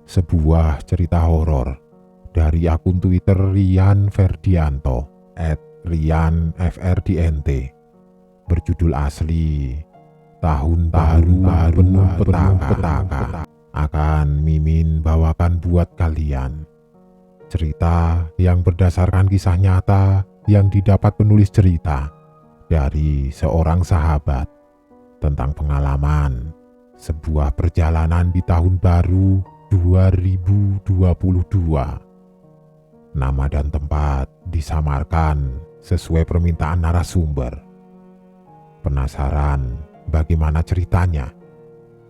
sebuah cerita horor dari akun Twitter Rian Ferdianto @rianfrdnt berjudul asli Tahun Baru Penuh Petaka akan Mimin bawakan buat kalian. Cerita yang berdasarkan kisah nyata yang didapat penulis cerita dari seorang sahabat tentang pengalaman sebuah perjalanan di tahun baru 2022. Nama dan tempat disamarkan sesuai permintaan narasumber. Penasaran bagaimana ceritanya?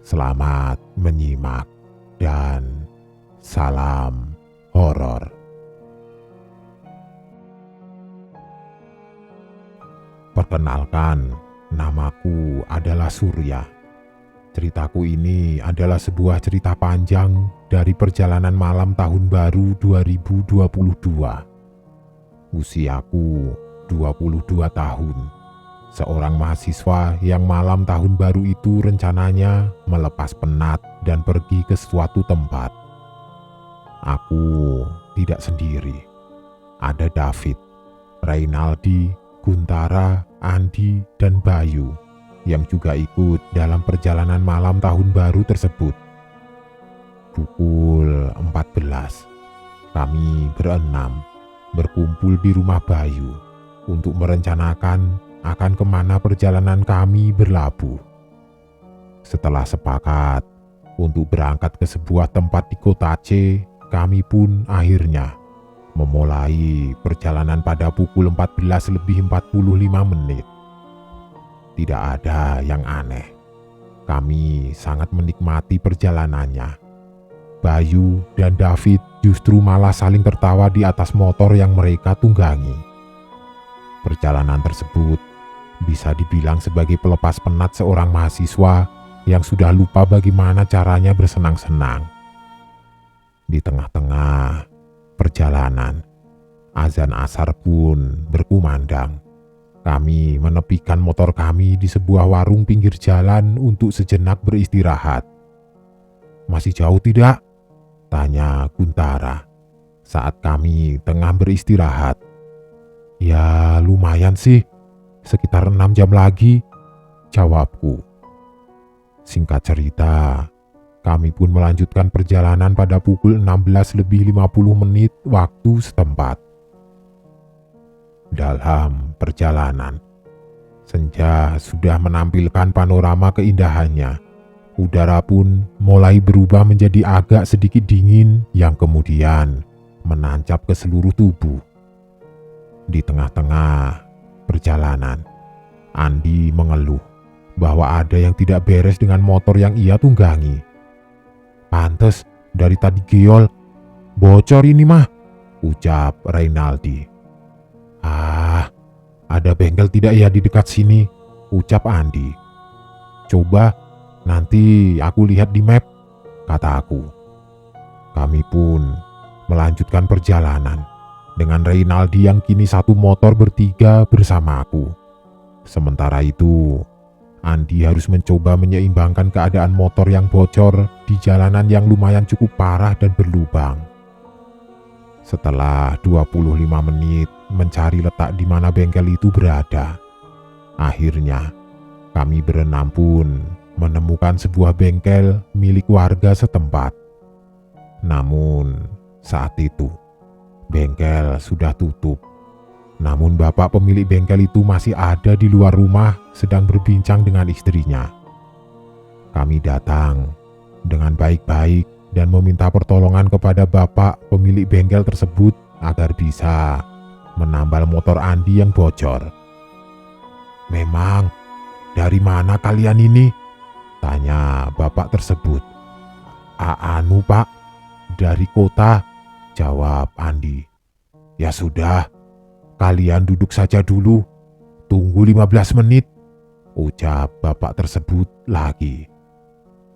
Selamat menyimak dan salam horor. Perkenalkan, namaku adalah Surya. Ceritaku ini adalah sebuah cerita panjang dari perjalanan malam tahun baru 2022. Usiaku 22 tahun. Seorang mahasiswa yang malam tahun baru itu rencananya melepas penat dan pergi ke suatu tempat. Aku tidak sendiri. Ada David, Reynaldi, Guntara, Andi, dan Bayu yang juga ikut dalam perjalanan malam tahun baru tersebut. Pukul 14, kami berenam berkumpul di rumah Bayu untuk merencanakan akan kemana perjalanan kami berlabuh. Setelah sepakat untuk berangkat ke sebuah tempat di kota C, kami pun akhirnya memulai perjalanan pada pukul 14:45. Tidak ada yang aneh. Kami sangat menikmati perjalanannya. Bayu dan David justru malah saling tertawa di atas motor yang mereka tunggangi. Perjalanan tersebut bisa dibilang sebagai pelepas penat seorang mahasiswa yang sudah lupa bagaimana caranya bersenang-senang. Di tengah-tengah perjalanan, azan asar pun berkumandang. Kami menepikan motor kami di sebuah warung pinggir jalan untuk sejenak beristirahat. "Masih jauh tidak?" tanya Guntara saat kami tengah beristirahat. "Ya lumayan sih, sekitar 6 jam lagi," jawabku. Singkat cerita, kami pun melanjutkan perjalanan pada pukul 16:50 waktu setempat. Dalam perjalanan, senja sudah menampilkan panorama keindahannya. Udara pun mulai berubah menjadi agak sedikit dingin yang kemudian menancap ke seluruh tubuh. Di tengah-tengah perjalanan, Andi mengeluh bahwa ada yang tidak beres dengan motor yang ia tunggangi. "Pantes dari tadi geol, bocor ini mah," ucap Reynaldi. "Ah, ada bengkel tidak ya di dekat sini?" ucap Andi. "Coba nanti aku lihat di map," kata aku. Kami pun melanjutkan perjalanan dengan Reynaldi yang kini satu motor bertiga bersama aku. Sementara itu, Andi harus mencoba menyeimbangkan keadaan motor yang bocor di jalanan yang lumayan cukup parah dan berlubang. Setelah 25 menit mencari letak di mana bengkel itu berada, akhirnya kami berenam pun menemukan sebuah bengkel milik warga setempat. Namun saat itu bengkel sudah tutup. Namun bapak pemilik bengkel itu masih ada di luar rumah sedang berbincang dengan istrinya. Kami datang dengan baik-baik dan meminta pertolongan kepada bapak pemilik bengkel tersebut agar bisa menambal motor Andi yang bocor. "Memang dari mana kalian ini?" tanya bapak tersebut. "Anu pak, dari kota," jawab Andi. "Ya sudah, kalian duduk saja dulu, tunggu 15 menit, ucap bapak tersebut lagi.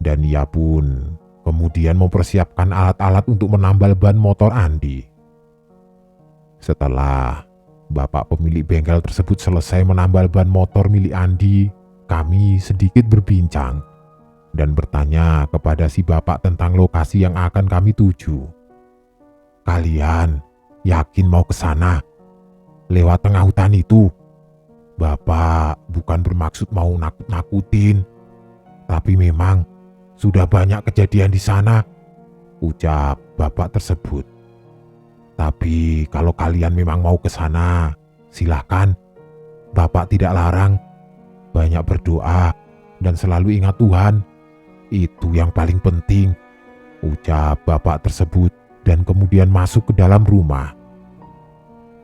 Dan ia pun kemudian mempersiapkan alat-alat untuk menambal ban motor Andi. Setelah bapak pemilik bengkel tersebut selesai menambal ban motor milik Andi, kami sedikit berbincang. dan bertanya kepada si bapak tentang lokasi yang akan kami tuju. "Kalian yakin mau ke sana? Lewat tengah hutan itu? Bapak bukan bermaksud mau nakut-nakutin, tapi memang sudah banyak kejadian di sana," ucap bapak tersebut. "Tapi kalau kalian memang mau ke sana, silahkan. Bapak tidak larang. Banyak berdoa dan selalu ingat Tuhan. Itu yang paling penting," ucap bapak tersebut dan kemudian masuk ke dalam rumah.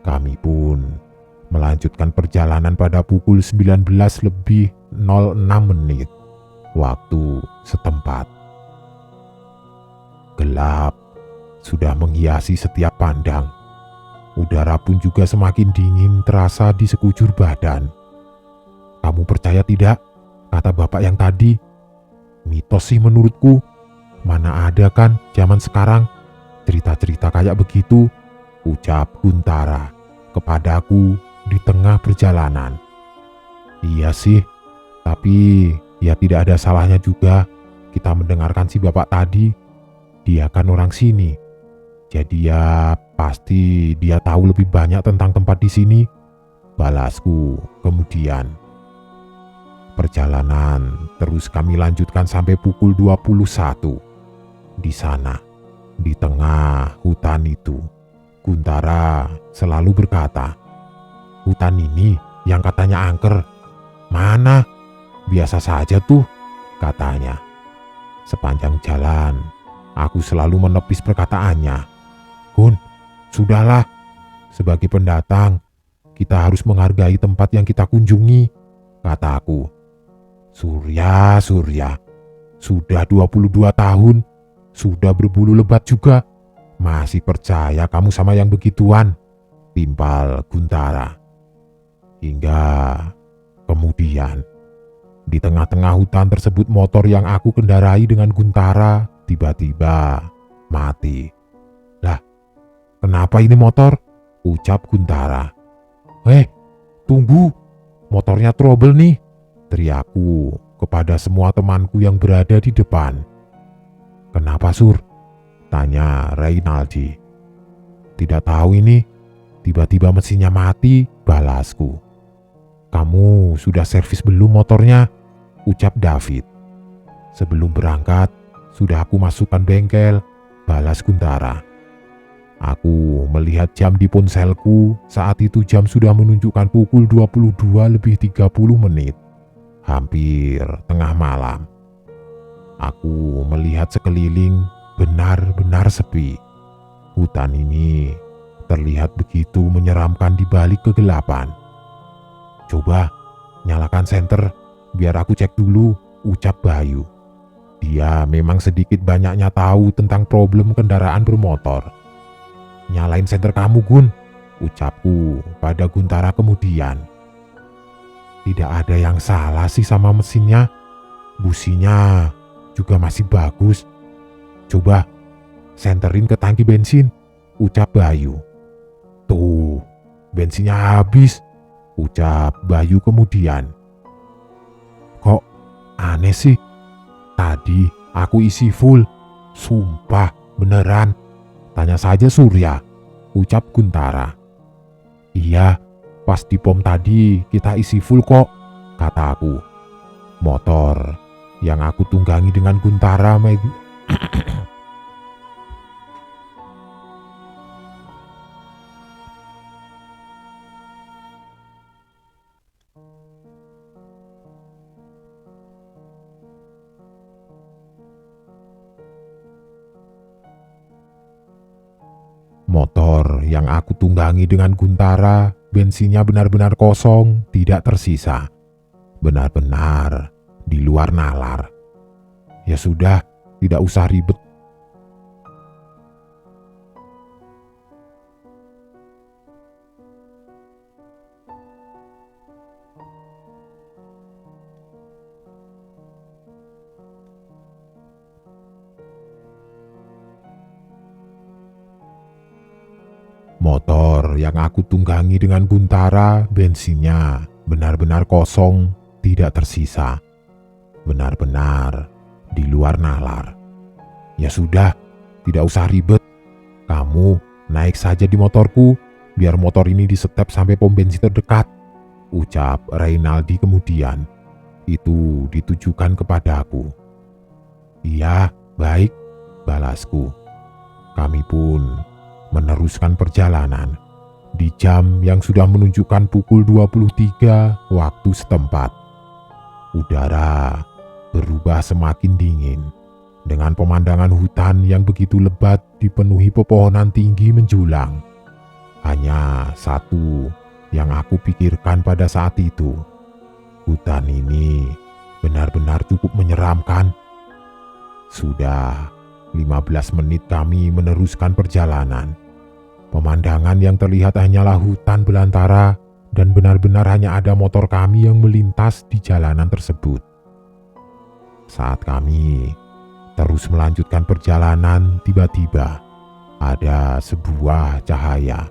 Kami pun melanjutkan perjalanan pada pukul 19:06 waktu setempat. Gelap sudah menghiasi setiap pandang. Udara pun juga semakin dingin terasa di sekujur badan. "Kamu percaya tidak?" kata bapak yang tadi. "Mitos sih menurutku. Mana ada kan zaman sekarang cerita-cerita kayak begitu," ucap Guntara kepadaku di tengah perjalanan. "Iya sih, tapi ya tidak ada salahnya juga kita mendengarkan si bapak tadi. Dia kan orang sini. Jadi ya pasti dia tahu lebih banyak tentang tempat di sini," balasku kemudian. Perjalanan terus kami lanjutkan sampai pukul 21. Di sana, di tengah hutan itu, Guntara selalu berkata, "Hutan ini yang katanya angker. Mana? Biasa saja tuh," katanya. Sepanjang jalan, aku selalu menepis perkataannya. "Gun, sudahlah. Sebagai pendatang, kita harus menghargai tempat yang kita kunjungi," kataku. Surya, sudah 22 tahun, sudah berbulu lebat juga. Masih percaya kamu sama yang begituan?" timpal Guntara. Hingga kemudian, di tengah-tengah hutan tersebut motor yang aku kendarai dengan Guntara tiba-tiba mati. "Lah, kenapa ini motor?" ucap Guntara. Tunggu, motornya trouble nih," teriakku kepada semua temanku yang berada di depan. "Kenapa, Sur?" tanya Reynaldi. "Tidak tahu ini, tiba-tiba mesinnya mati," balasku. "Kamu sudah servis belum motornya?" ucap David. "Sebelum berangkat, sudah aku masukkan bengkel," balas Guntara. Aku melihat jam di ponselku, saat itu jam sudah menunjukkan pukul 22:30, hampir tengah malam. Aku melihat sekeliling benar-benar sepi. Hutan ini terlihat begitu menyeramkan di balik kegelapan. "Coba nyalakan senter, biar aku cek dulu," ucap Bayu. Dia memang sedikit banyaknya tahu tentang problem kendaraan bermotor. "Nyalain senter kamu, Gun," ucapku pada Guntara kemudian. Tidak ada yang salah sih sama mesinnya. Businya juga masih bagus. "Coba senterin ke tangki bensin," ucap Bayu. "Tuh, bensinnya habis," ucap Bayu kemudian. "Kok aneh sih? Tadi aku isi full. Sumpah, beneran. Tanya saja Surya," ucap Guntara. "Iya, pas di pom tadi kita isi full kok," kata aku. Motor yang aku tunggangi dengan Guntara Motor yang aku tunggangi dengan Guntara, bensinnya benar-benar kosong, tidak tersisa. Benar-benar di luar nalar. Ya sudah, tidak usah ribet. Motor yang aku tunggangi dengan Guntara, bensinnya benar-benar kosong, tidak tersisa. Benar-benar di luar nalar. "Ya sudah, tidak usah ribet. Kamu naik saja di motorku, biar motor ini disetep sampai pom bensin terdekat," ucap Reynaldi kemudian. Itu ditujukan kepadaku. "Iya, baik," balasku. Kami pun meneruskan perjalanan di jam yang sudah menunjukkan pukul 23 waktu setempat. Udara berubah semakin dingin dengan pemandangan hutan yang begitu lebat dipenuhi pepohonan tinggi menjulang. Hanya satu yang aku pikirkan pada saat itu. Hutan ini benar-benar cukup menyeramkan. Sudah 15 menit kami meneruskan perjalanan. Pemandangan yang terlihat hanyalah hutan belantara dan benar-benar hanya ada motor kami yang melintas di jalanan tersebut. Saat kami terus melanjutkan perjalanan, tiba-tiba ada sebuah cahaya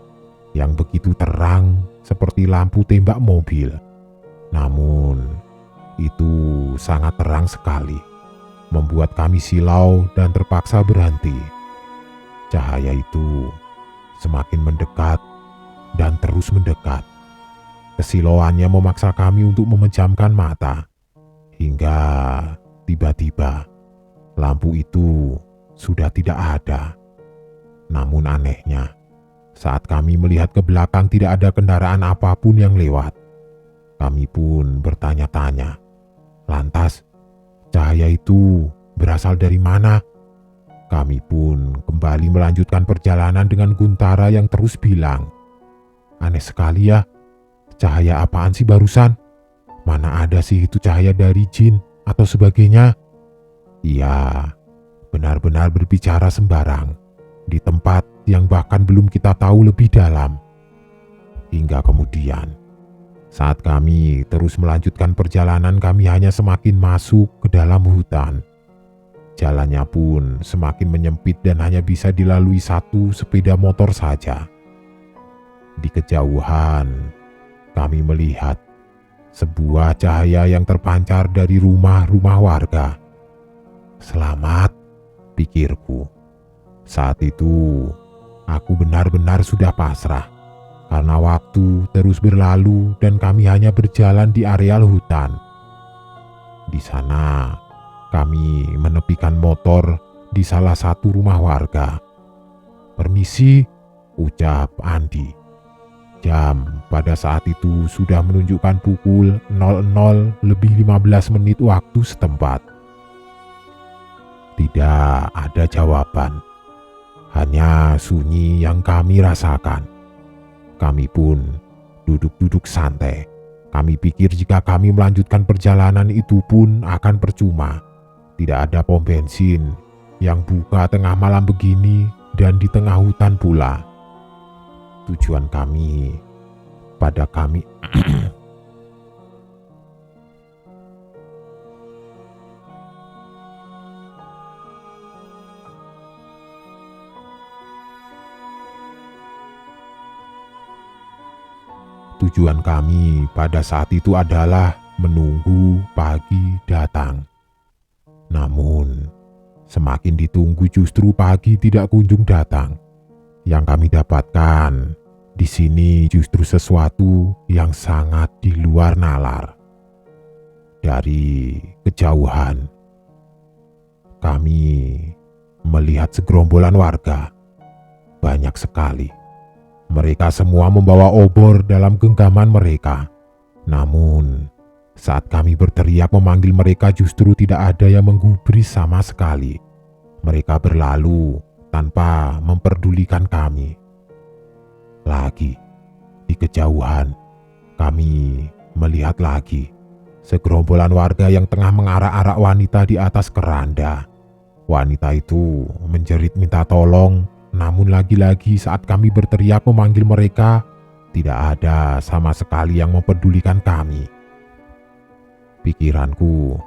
yang begitu terang seperti lampu tembak mobil. Namun itu sangat terang sekali, membuat kami silau dan terpaksa berhenti. Cahaya itu semakin mendekat dan terus mendekat. Kesilauannya memaksa kami untuk memejamkan mata. Hingga tiba-tiba lampu itu sudah tidak ada. Namun anehnya, saat kami melihat ke belakang tidak ada kendaraan apapun yang lewat. Kami pun bertanya-tanya, lantas cahaya itu berasal dari mana? Kami pun kembali melanjutkan perjalanan dengan Guntara yang terus bilang, "Aneh sekali ya, cahaya apaan sih barusan? Mana ada sih itu cahaya dari jin atau sebagainya?" Ia benar-benar berbicara sembarang di tempat yang bahkan belum kita tahu lebih dalam. Hingga kemudian, saat kami terus melanjutkan perjalanan, kami hanya semakin masuk ke dalam hutan. Jalannya pun semakin menyempit dan hanya bisa dilalui satu sepeda motor saja. Di kejauhan, kami melihat sebuah cahaya yang terpancar dari rumah-rumah warga. "Selamat," pikirku. Saat itu, aku benar-benar sudah pasrah. Karena waktu terus berlalu dan kami hanya berjalan di areal hutan. Di sana, kami menepikan motor di salah satu rumah warga. "Permisi," ucap Andi. Jam pada saat itu sudah menunjukkan pukul 00:15 waktu setempat. Tidak ada jawaban, hanya sunyi yang kami rasakan. Kami pun duduk-duduk santai. Kami pikir jika kami melanjutkan perjalanan itu pun akan percuma. Tidak ada pom bensin yang buka tengah malam begini dan di tengah hutan pula. Tujuan kami pada kami Tujuan kami pada saat itu adalah menunggu pagi datang. Namun, semakin ditunggu justru pagi tidak kunjung datang. Yang kami dapatkan di sini justru sesuatu yang sangat di luar nalar. Dari kejauhan, kami melihat segerombolan warga, banyak sekali. Mereka semua membawa obor dalam genggaman mereka. Namun, saat kami berteriak memanggil mereka justru tidak ada yang menggubris sama sekali. Mereka berlalu tanpa memperdulikan kami. Lagi, di kejauhan, kami melihat lagi segerombolan warga yang tengah mengarak-arak wanita di atas keranda. Wanita itu menjerit minta tolong. Namun lagi-lagi saat kami berteriak memanggil mereka, tidak ada sama sekali yang mempedulikan kami. Pikiranku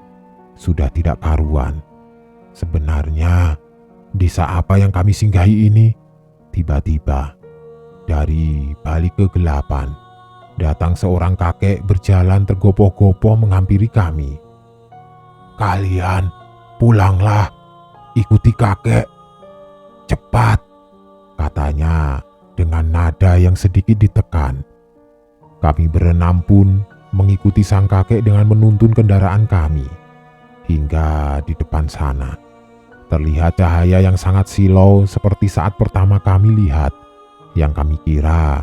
sudah tidak karuan. Sebenarnya, desa apa yang kami singgahi ini? Tiba-tiba, dari balik kegelapan, datang seorang kakek berjalan tergopoh-gopoh menghampiri kami. "Kalian "Pulanglah, ikuti kakek, cepat," katanya dengan nada yang sedikit ditekan. Kami berenam pun mengikuti sang kakek dengan menuntun kendaraan kami. Hingga di depan sana, terlihat cahaya yang sangat silau seperti saat pertama kami lihat, yang kami kira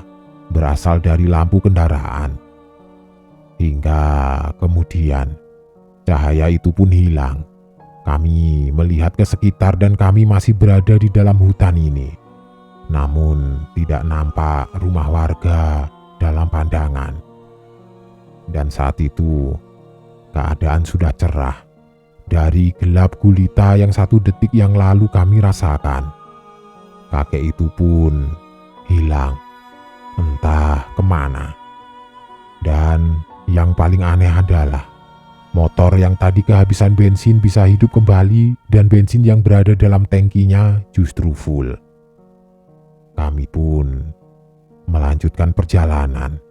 berasal dari lampu kendaraan. Hingga kemudian, cahaya itu pun hilang. Kami melihat ke sekitar dan kami masih berada di dalam hutan ini. Namun tidak nampak rumah warga dalam pandangan. Dan saat itu, keadaan sudah cerah dari gelap gulita yang 1 detik yang lalu kami rasakan. Kakek itu pun hilang, entah kemana. Dan yang paling aneh adalah motor yang tadi kehabisan bensin bisa hidup kembali dan bensin yang berada dalam tangkinya justru full. Kami pun melanjutkan perjalanan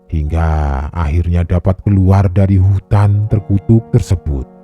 hingga akhirnya dapat keluar dari hutan terkutuk tersebut.